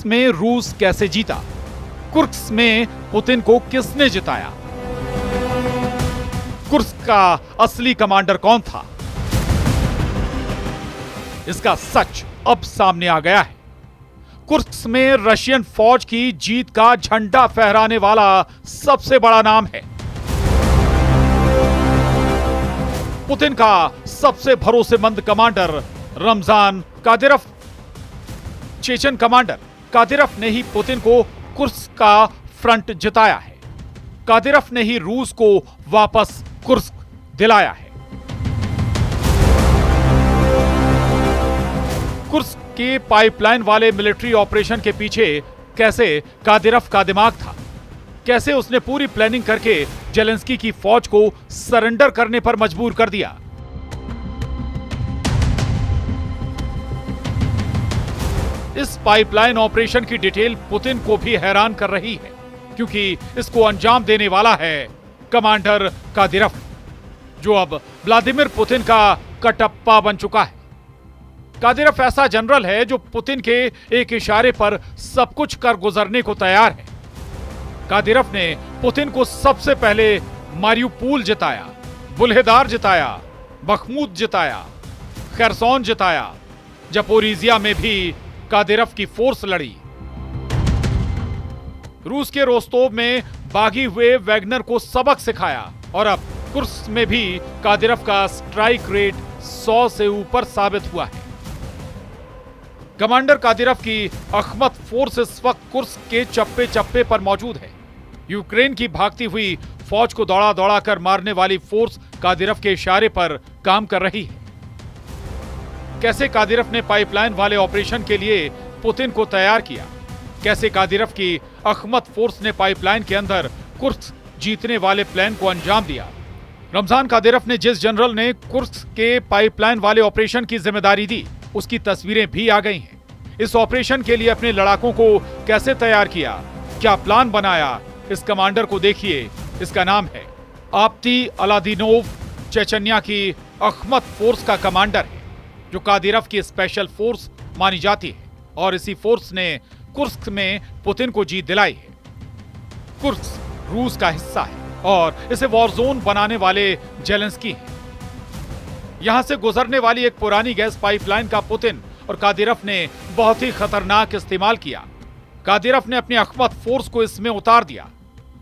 में रूस कैसे जीता? कुर्स्क में पुतिन को किसने जिताया? कुर्स्क का असली कमांडर कौन था? इसका सच अब सामने आ गया है। कुर्स्क में रशियन फौज की जीत का झंडा फहराने वाला सबसे बड़ा नाम है। पुतिन का सबसे भरोसेमंद commander Ramzan Kadyrov. Chechen commander Kadyrov ने ही पुतिन को कुर्स्क का फ्रंट जिताया है। कादिरोव ने ही रूस को वापस कुर्स्क दिलाया है। कुर्स्क के पाइपलाइन वाले मिलिट्री ऑपरेशन के पीछे कैसे कादिरोव का दिमाग था? कैसे उसने पूरी प्लानिंग करके जेलेंस्की की फौज को सरेंडर करने पर मजबूर कर दिया? इस पाइपलाइन ऑपरेशन की डिटेल पुतिन को भी हैरान कर रही है, क्योंकि इसको अंजाम देने वाला है कमांडर कादिरोव, जो अब व्लादिमीर पुतिन का कटप्पा बन चुका है। कादिरोव ऐसा जनरल है जो पुतिन के एक इशारे पर सब कुछ कर गुजरने को तैयार है। कादिरोव ने पुतिन को सबसे पहले मारियुपोल जिताया, बुल्हेदार जिताया, बखमुत जिताया, खैरसौन जिताया। जपोरिजिया में भी कादिरोव की फोर्स लड़ी। रूस के रोस्तोव में बागी हुए वैगनर को सबक सिखाया और अब कुर्स्क में भी कादिरोव का स्ट्राइक रेट 100 से ऊपर साबित हुआ है। कमांडर कादिरोव की अखमत फोर्स इस वक्त कुर्स्क के चप्पे चप्पे पर मौजूद है। यूक्रेन की भागती हुई फौज को दौड़ा दौड़ा कर मारने वाली फोर्स कादिरोव के इशारे पर काम कर रही है। कैसे कादिरोव ने पाइपलाइन वाले ऑपरेशन के लिए पुतिन को तैयार किया? कैसे कादिरोव की अखमत फोर्स ने पाइपलाइन के अंदर कुर्स्क जीतने वाले प्लान को अंजाम दिया? रमजान कादिरोव ने जिस जनरल ने कुर्स्क के पाइपलाइन वाले ऑपरेशन की जिम्मेदारी दी, उसकी तस्वीरें भी आ गई हैं। इस ऑपरेशन के लिए अपने लड़ाकों को कैसे तैयार किया, क्या प्लान बनाया, इस कमांडर को देखिए। इसका नाम है आप्ती अलादीनोव। चेचन्या की अखमत फोर्स का कमांडर है, जो कादिरोव की स्पेशल फोर्स मानी जाती है, और इसी फोर्स ने कुर्स्क में पुतिन को जीत दिलाई है। कुर्स्क रूस का हिस्सा है और इसे वॉर जोन बनाने वाले जेलेंस्की हैं। यहां से गुजरने वाली एक पुरानी गैस पाइपलाइन का पुतिन और कादिरोव ने बहुत ही खतरनाक इस्तेमाल किया। कादिरोव ने अपनी अखमत फोर्स को इसमें उतार दिया।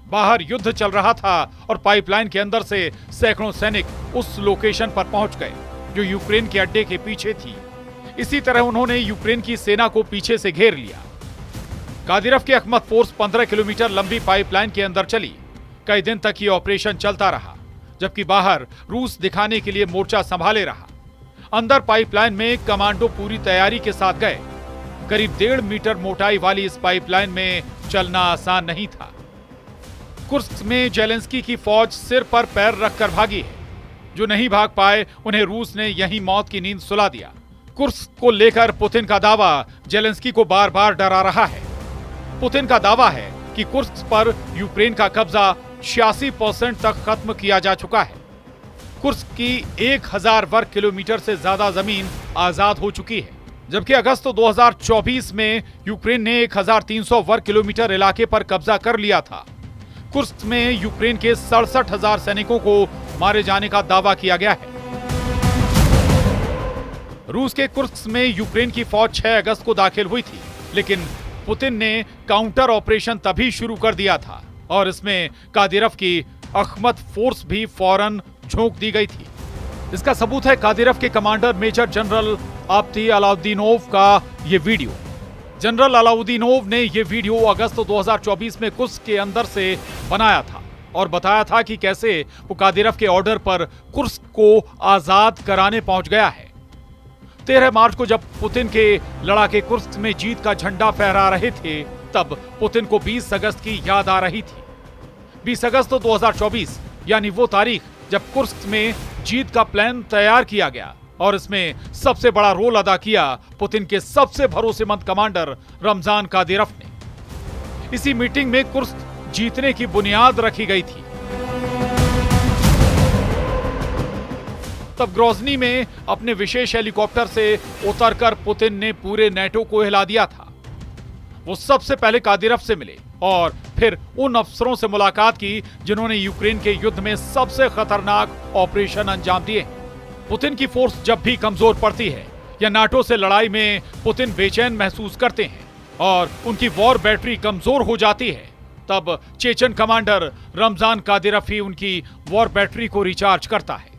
बाहर युद्ध चल रहा था और पाइपलाइन के अंदर से सैकड़ों सैनिक उस लोकेशन पर पहुंच गए जो यूक्रेन के अड्डे के पीछे थी। इसी तरह उन्होंने यूक्रेन की सेना को पीछे से घेर लिया। कादिरोव की अखमत फोर्स 15 किलोमीटर लंबी पाइपलाइन के अंदर चली। कई दिन तक ये ऑपरेशन चलता रहा, जबकि बाहर रूस दिखाने के लिए मोर्चा संभाले रहा। अंदर पाइपलाइन में कमांडो पूरी तैयारी के साथ गए। करीब 1.5 मीटर मोटाई वाली इस पाइपलाइन में चलना आसान नहीं था। कुर्स्क में जेलेंस्की की फौज सिर पर पैर रखकर भागी है। जो नहीं भाग पाए उन्हें रूस ने यहीं मौत की नींद सुला दिया। कुर्स्क को लेकर पुतिन का दावा जेलेंस्की को बार बार डरा रहा है। पुतिन का दावा है कि कुर्स्क पर यूक्रेन का कब्जा 86% तक खत्म किया जा चुका है। कुर्स्क की 1000 वर्ग किलोमीटर से ज्यादा जमीन आजाद हो चुकी है, जबकि अगस्त 2024 में यूक्रेन ने 1300 वर्ग किलोमीटर इलाके पर कब्जा कर लिया था। कुर्स्क में यूक्रेन के 67,000 सैनिकों को मारे जाने का दावा किया गया है। रूस के कुर्स्क में यूक्रेन की फौज 6 अगस्त को दाखिल हुई थी, लेकिन पुतिन ने काउंटर ऑपरेशन तभी शुरू कर दिया था और इसमें कादिरोव की अखमत फोर्स भी फौरन झोंक दी गई थी। इसका सबूत है कादिरोव के कमांडर मेजर जनरल आप्ती अलाउद्दीनोव का ये वीडियो। जनरल अलाउद्दीनोव ने ये वीडियो अगस्त 2024 में कुर्स्क के अंदर से बनाया था और बताया था कि कैसे वो कादिरोव के ऑर्डर पर कुर्स्क को आजाद कराने पहुंच गया है। 13 मार्च को जब पुतिन के लड़ाके कुर्स्क में जीत का झंडा फहरा रहे थे, तब पुतिन को 20 अगस्त की याद आ रही थी। 20 अगस्त 2024 यानी वो तारीख जब कुर्स्क में जीत का प्लान तैयार किया गया और इसमें सबसे बड़ा रोल अदा किया पुतिन के सबसे भरोसेमंद कमांडर रमजान कादिरोव ने। इसी मीटिंग में कुर्स्क जीतने की बुनियाद रखी गई थी। तब ग्रोजनी में अपने विशेष हेलीकॉप्टर से उतरकर पुतिन ने पूरे नेटो को हिला दिया था। वो सबसे पहले कादिरफ से मिले और फिर उन अफसरों से मुलाकात की जिन्होंने यूक्रेन के युद्ध में सबसे खतरनाक ऑपरेशन अंजाम दिए। पुतिन की फोर्स जब भी कमजोर पड़ती है या नाटो से लड़ाई में पुतिन बेचैन महसूस करते हैं और उनकी वॉर बैटरी कमजोर हो जाती है, तब चेचन कमांडर रमजान कादिरफ ही उनकी वॉर बैटरी को रिचार्ज करता है।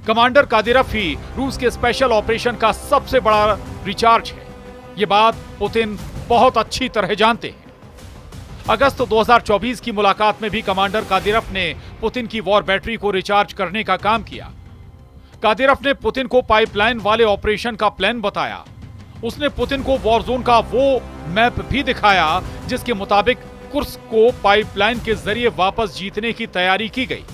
कमांडर कादिरफ ही रूस के स्पेशल ऑपरेशन का सबसे बड़ा रिचार्ज है। ये बात पुतिन बहुत अच्छी तरह जानते हैं। अगस्त 2024 की मुलाकात में भी कमांडर कादिरफ ने पुतिन की वॉर बैटरी को रिचार्ज करने का काम किया। कादिरफ ने पुतिन को पाइपलाइन वाले ऑपरेशन का प्लान बताया। उसने पुतिन को वॉर जोन का वो मैप भी दिखाया जिसके मुताबिक कुर्स्क को पाइपलाइन के जरिए वापस जीतने की तैयारी की गई।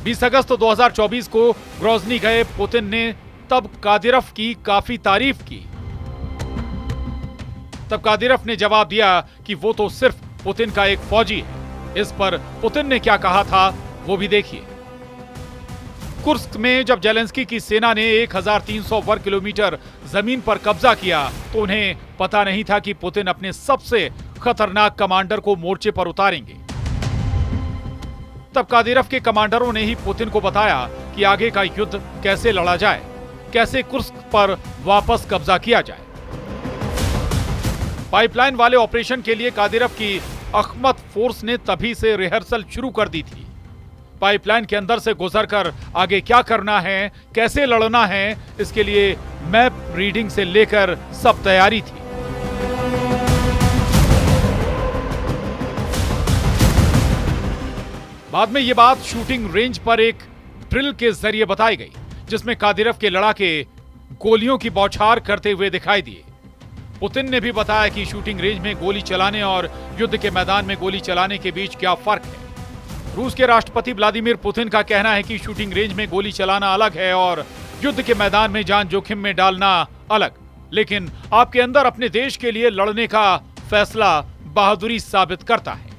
20 अगस्त 2024 को ग्रोजनी गए पुतिन ने तब कादिरफ की काफी तारीफ की। तब कादिरफ ने जवाब दिया कि वो तो सिर्फ पुतिन का एक फौजी है। इस पर पुतिन ने क्या कहा था वो भी देखिए। कुर्स्क में जब जेलेंस्की की सेना ने 1300 वर्ग किलोमीटर जमीन पर कब्जा किया तो उन्हें पता नहीं था कि पुतिन अपने सबसे खतरनाक कमांडर को मोर्चे पर उतारेंगे। तब कादिरफ के कमांडरों ने ही पुतिन को बताया कि आगे का युद्ध कैसे लड़ा जाए, कैसे कुर्स्क पर वापस कब्जा किया जाए। पाइपलाइन वाले ऑपरेशन के लिए कादिरफ की अखमत फोर्स ने तभी से रिहर्सल शुरू कर दी थी। पाइपलाइन के अंदर से गुजरकर आगे क्या करना है, कैसे लड़ना है, इसके लिए मैप रीडिंग से लेकर सब तैयारी थी। बाद में यह बात शूटिंग रेंज पर एक ड्रिल के जरिए बताई गई, जिसमें कादिरफ के लड़ाके गोलियों की बौछार करते हुए दिखाई दिए। पुतिन ने भी बताया कि शूटिंग रेंज में गोली चलाने और युद्ध के मैदान में गोली चलाने के बीच क्या फर्क है। रूस के राष्ट्रपति व्लादिमीर पुतिन का कहना है कि शूटिंग रेंज में गोली चलाना अलग है और युद्ध के मैदान में जान जोखिम में डालना अलग, लेकिन आपके अंदर अपने देश के लिए लड़ने का फैसला बहादुरी साबित करता है।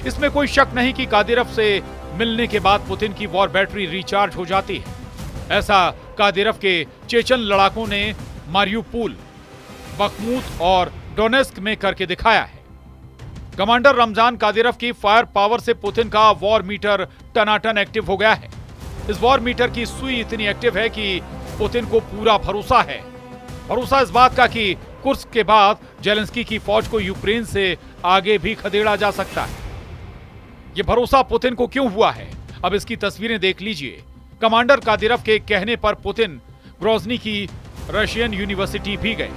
इसमें कोई शक नहीं कि कादिरफ से मिलने के बाद पुतिन की वॉर बैटरी रिचार्ज हो जाती है। ऐसा कादिरफ के चेचन लड़ाकों ने मारियुपोल, बखमूत और डोनेस्क में करके दिखाया है। कमांडर रमजान कादिरफ की फायर पावर से पुतिन का वॉर मीटर टनाटन एक्टिव हो गया है। इस वॉर मीटर की सुई इतनी एक्टिव है कि पुतिन को पूरा भरोसा है। भरोसा इस बात का कि कुर्स्क के बाद जेलेंस्की की फौज को यूक्रेन से आगे भी खदेड़ा जा सकता है। यह भरोसा पुतिन को क्यों हुआ है, अब इसकी तस्वीरें देख लीजिए। कमांडर कादिरफ के कहने पर पुतिन ग्रोजनी की रशियन यूनिवर्सिटी भी गए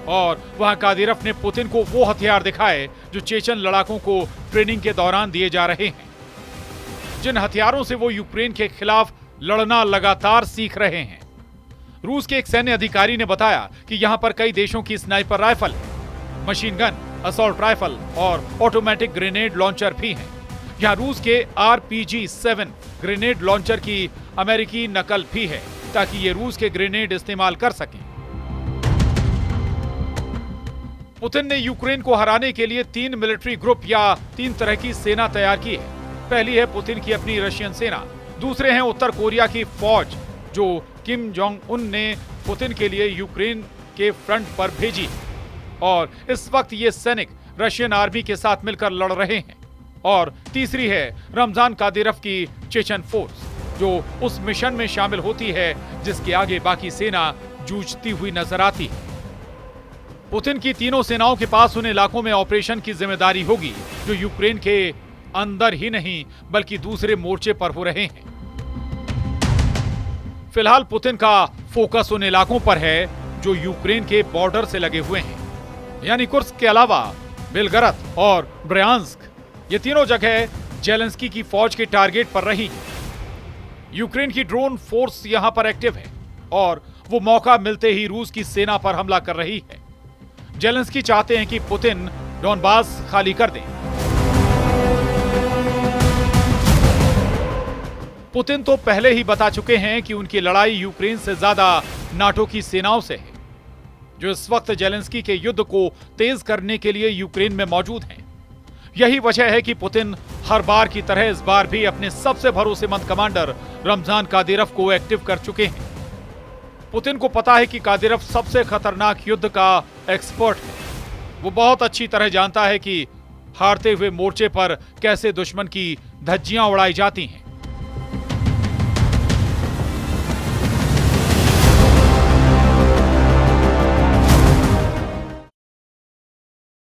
और वहां कादिरफ ने पुतिन को वो हथियार दिखाए जो चेचन लड़ाकों को ट्रेनिंग के दौरान दिए जा रहे हैं, जिन हथियारों से वो यूक्रेन के खिलाफ लड़ना लगातार सीख रहे हैं। रूस के एक सैन्य अधिकारी ने बताया कि यहां पर कई देशों की sniper rifle, machine gun, assault rifle और ऑटोमेटिक ग्रेनेड लॉन्चर भी हैं। यहां रूस के RPG-7 ग्रेनेड लॉन्चर की अमेरिकी नकल भी है ताकि ये रूस के ग्रेनेड इस्तेमाल कर सकें। पुतिन ने यूक्रेन को हराने के लिए 3 मिलिट्री ग्रुप या 3 तरह की सेना तैयार की है। पहली है पुतिन की अपनी रशियन सेना, दूसरे हैं उत्तर कोरिया की फौज जो किम जोंग उन ने पुतिन के लिए यूक्रेन के फ्रंट पर भेजी और इस वक्त ये सैनिक रशियन आर्मी के साथ मिलकर लड़ रहे हैं। और तीसरी है रमजान कादिरफ की चेचन फोर्स जो उस मिशन में शामिल होती है जिसके आगे बाकी सेना जूझती हुई नजर आती है। पुतिन की तीनों सेनाओं के पास उन इलाकों में ऑपरेशन की जिम्मेदारी होगी जो यूक्रेन के अंदर ही नहीं बल्कि दूसरे मोर्चे पर हो रहे हैं। फिलहाल पुतिन का फोकस उन इलाकों पर है जो यूक्रेन के बॉर्डर से लगे हुए हैं, यानी कुर्स्क के अलावा बेलगरद और ब्रयांस्क। ये तीनों जगह जेलेंस्की की फौज के टारगेट पर रही है। यूक्रेन की ड्रोन फोर्स यहां पर एक्टिव है और वो मौका मिलते ही रूस की सेना पर हमला कर रही है। जेलेंस्की चाहते हैं कि पुतिन डोनबास खाली कर दें। पुतिन तो पहले ही बता चुके हैं कि उनकी लड़ाई यूक्रेन से ज्यादा नाटो की सेनाओं से है, जो इस वक्त जेलेंस्की के युद्ध को तेज करने के लिए यूक्रेन में मौजूद हैं। यही वजह है कि पुतिन हर बार की तरह इस बार भी अपने सबसे भरोसेमंद कमांडर रमजान कादिरफ को एक्टिव कर चुके हैं। पुतिन को पता है कि कादिरफ सबसे खतरनाक युद्ध का एक्सपर्ट है वो बहुत अच्छी तरह जानता है कि हारते हुए मोर्चे पर कैसे दुश्मन की धज्जियां उड़ाई जाती हैं।